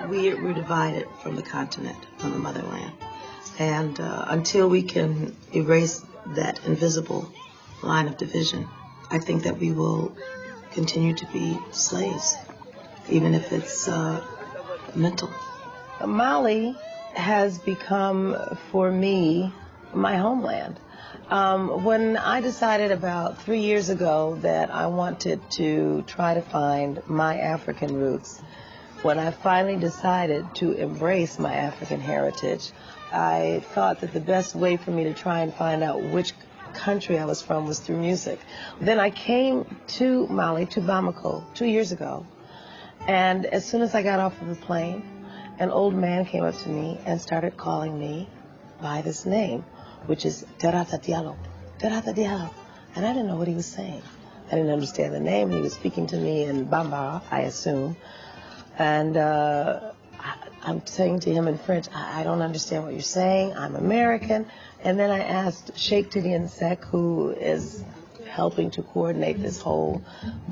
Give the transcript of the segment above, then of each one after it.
We're divided from the continent, from the motherland. And until we can erase that invisible line of division, I think that we will continue to be slaves, even if it's mental. Mali has become, for me, my homeland. When I decided about 3 years ago that I wanted to try to find my African roots, when I finally decided to embrace my African heritage, I thought that the best way for me to try and find out which country I was from was through music. Then I came to Mali, to Bamako, 2 years ago, and as soon as I got off of the plane, an old man came up to me and started calling me by this name, which is Terata Diallo. Terata Diallo. And I didn't know what he was saying. I didn't understand the name. He was speaking to me in Bambara, I assume. And I'm saying to him in French, I don't understand what you're saying. I'm American. And then I asked Sheikh Tidiane Seck, who is helping to coordinate this whole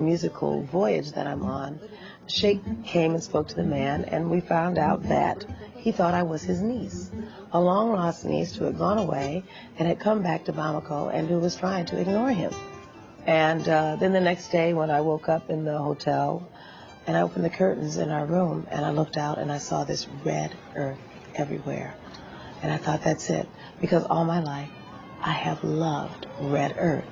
musical voyage that I'm on. Sheikh came and spoke to the man, and we found out that he thought I was his niece, a long-lost niece who had gone away and had come back to Bamako and who was trying to ignore him. And then the next day when I woke up in the hotel, and I opened the curtains in our room, and I looked out and I saw this red earth everywhere. And I thought, that's it, because all my life I have loved red earth.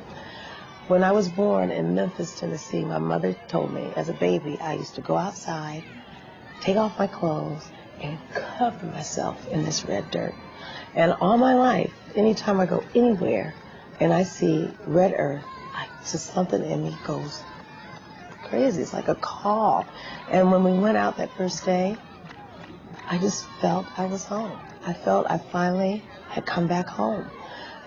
When I was born in Memphis, Tennessee, my mother told me as a baby I used to go outside, take off my clothes, and cover myself in this red dirt. And all my life, anytime I go anywhere and I see red earth, just something in me goes crazy. It's like a call. And when we went out that first day, I just felt I was home. I felt I finally had come back home.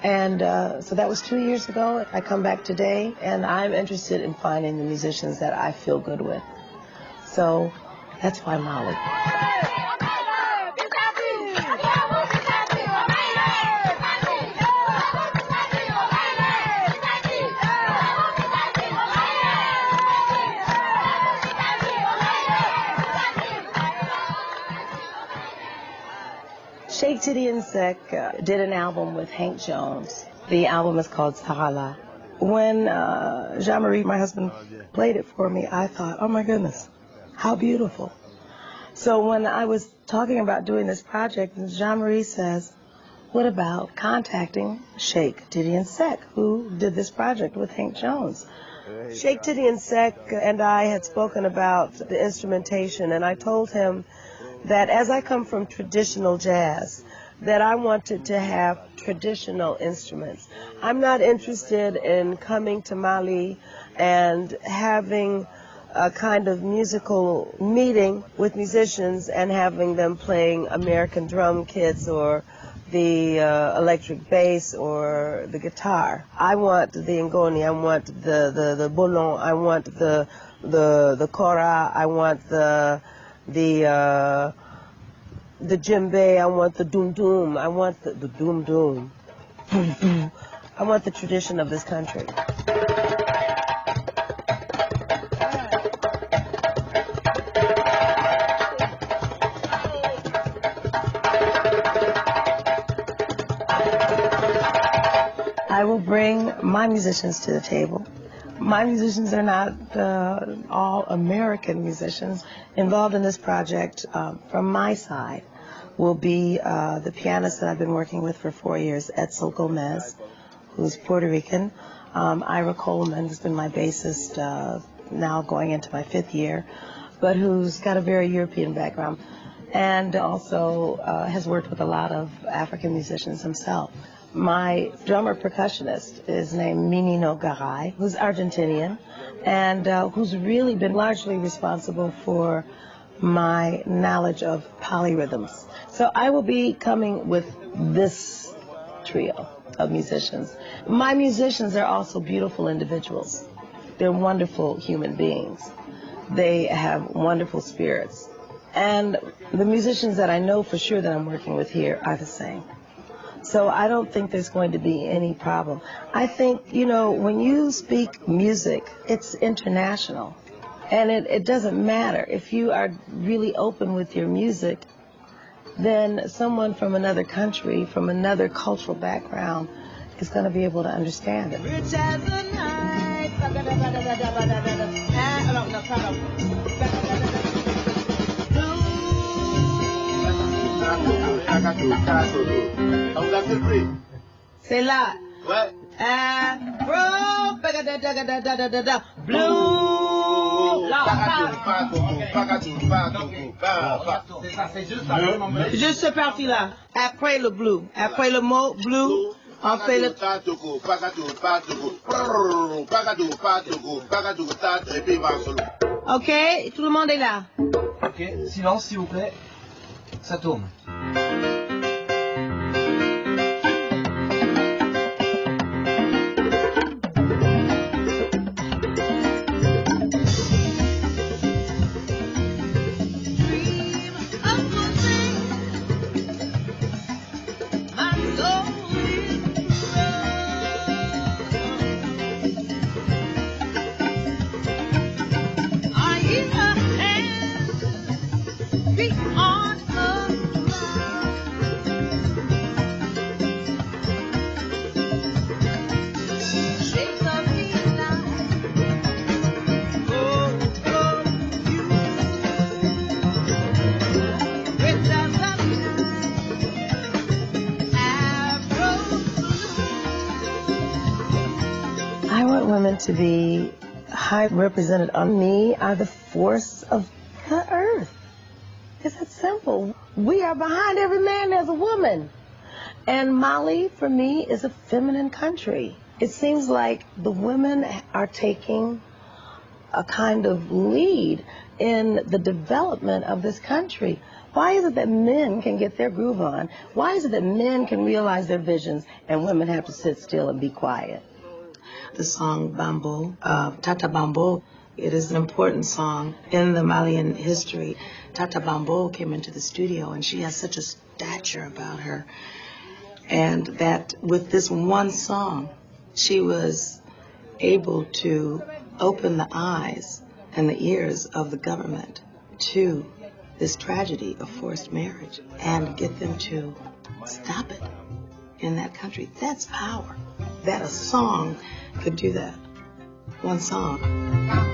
And so that was 2 years ago. I come back today, and I'm interested in finding the musicians that I feel good with. So that's why Mali. Sheikh Tidiane Seck did an album with Hank Jones. The album is called Sarala. When Jean-Marie, my husband, played it for me, I thought, oh my goodness, how beautiful. So when I was talking about doing this project, Jean-Marie says, what about contacting Sheikh Tidiane Seck, who did this project with Hank Jones? Sheikh Tidiane Seck and I had spoken about the instrumentation, and I told him that as I come from traditional jazz, that I wanted to have traditional instruments. I'm not interested in coming to Mali and having a kind of musical meeting with musicians and having them playing American drum kits or the electric bass or the guitar. I want the ngoni, I want the bolon, I want the kora, I want the djembe, I want the doom-doom, I want the doom-doom. I want the tradition of this country. I will bring my musicians to the table. My musicians are not all American musicians. Involved in this project from my side will be the pianist that I've been working with for 4 years, Edsel Gomez, who's Puerto Rican. Ira Coleman has been my bassist now going into my 5th year, but who's got a very European background and also has worked with a lot of African musicians himself. My drummer percussionist is named Minino Garay, who's Argentinian, and who's really been largely responsible for my knowledge of polyrhythms. So I will be coming with this trio of musicians. My musicians are also beautiful individuals. They're wonderful human beings. They have wonderful spirits. And the musicians that I know for sure that I'm working with here are the same. So I don't think there's going to be any problem. I think, you know, when you speak music, it's international. And it doesn't matter. If you are really open with your music, then someone from another country, from another cultural background, is going to be able to understand it. Rich as a night. C'est là. Ouais. Blue. Juste ce parti-là. Après le blue. Après le mot blue, on fait le... Ok, tout le monde est là. Ok, silence s'il vous plaît. Ça tourne. Women to be high represented on me are the force of the earth. It's that simple. We are behind every man there's a woman. And Mali, for me, is a feminine country. It seems like the women are taking a kind of lead in the development of this country. Why is it that men can get their groove on? Why is it that men can realize their visions and women have to sit still and be quiet? The song Bambo, Tata Bambo, it is an important song in the Malian history. Tata Bambo came into the studio and she has such a stature about her. And that with this one song, she was able to open the eyes and the ears of the government to this tragedy of forced marriage and get them to stop it in that country. That's power. That a song could do that. One song.